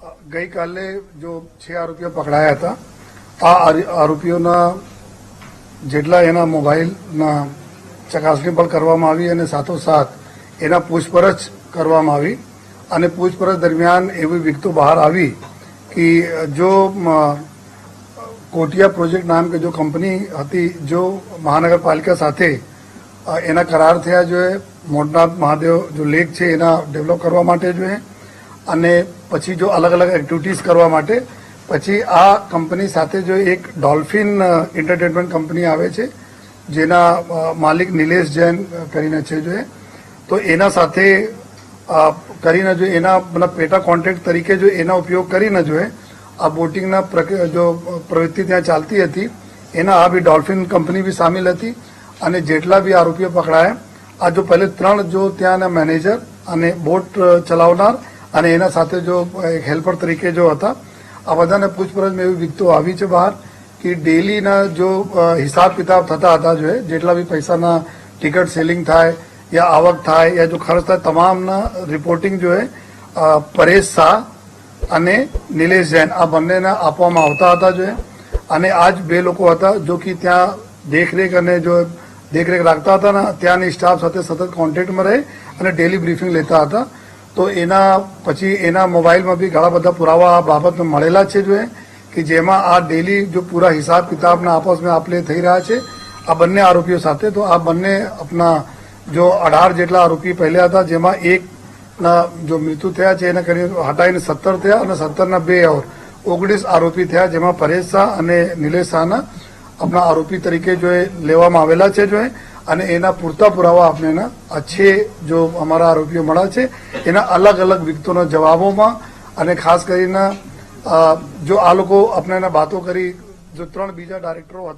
ગઈકાલે જો 6 આરોપીઓ પકડાયા હતા આ આરોપીઓના જેટલા એના મોબાઈલના ચકાસણી પણ કરવામાં આવી અને સાથોસાથ એના પૂછપરછ કરવામાં આવી અને પૂછપરછ દરમિયાન એવી વિગતો બહાર આવી કે જો કોટિયા પ્રોજેક્ટ નામ કે જો કંપની હતી જો મહાનગરપાલિકા સાથે એના કરાર થયા જોઈએ મોટનાથ મહાદેવ જો લેક છે એના ડેવલપ કરવા માટે જોઈએ અને પછી જો અલગ અલગ એક્ટિવિટીઝ કરવા માટે પછી આ કંપની સાથે જો એક ડોલ્ફિન એન્ટરટેનમેન્ટ કંપની આવે છે જેના માલિક નિલેશ જૈન કરીને છે જોઈએ તો એના સાથે કરીને જો એના મતલબ પેટા કોન્ટ્રાક્ટ તરીકે જો એના ઉપયોગ કરીને જોઈએ આ બોટિંગના જો પ્રવૃત્તિ ત્યાં ચાલતી હતી એના આ બી ડોલ્ફિન કંપની બી સામેલ હતી અને જેટલા બી આરોપીઓ પકડાયા આ જો પહેલે 3 જો ત્યાંના મેનેજર અને બોટ ચલાવનાર અને એના સાથે જો એક હેલ્પર તરીકે જો હતા આ બધાને પૂછપરછમાં એવી વિગતો આવી છે બહાર કે ડેલીના જો હિસાબ કિતાબ થતા હતા જો જેટલા બી પૈસાના ટિકિટ સેલિંગ થાય યા આવક થાય યા જો ખર્ચ થાય તમામના રિપોર્ટિંગ જો પરેશ શાહ અને નિલેશ જૈન આ બંનેને આપવામાં આવતા હતા જો અને આજ 2 લોકો હતા જો કે ત્યાં દેખરેખ અને જો દેખરેખ રાખતા હતા ને ત્યાંની સ્ટાફ સાથે સતત કોન્ટેક્ટમાં રહે અને ડેલી બ્રીફિંગ લેતા હતા તો એના પછી એના મોબાઈલમાં બી ઘણા બધા પુરાવા આ બાબતમાં મળેલા છે જો કે જેમાં આ ડેલી જો પૂરા હિસાબ કિતાબના આપસમાં આપલે થઈ રહ્યા છે આ બંને આરોપીઓ સાથે તો આ બંને આપના જો 18 જેટલા આરોપી પહેલા હતા જેમાં એકના જો મૃત્યુ થયા છે એને કરીને હટાઈને 17 થયા અને 17ના 2 ઓર 19 આરોપી થયા જેમાં પરેશ શાહ અને નિલેશ શાહના આપણા આરોપી તરીકે જો લેવામાં આવેલા છે જો અને એના પૂરતા પુરાવા આપણે अच्छे જો અમારા આરોપીઓ મળ્યા છે એના અલગ અલગ વિગતોના જવાબોમાં અને ખાસ કરીને જો આ લોકો આપણે બાતો કરી જો 3 બીજા ડાયરેક્ટરો હતા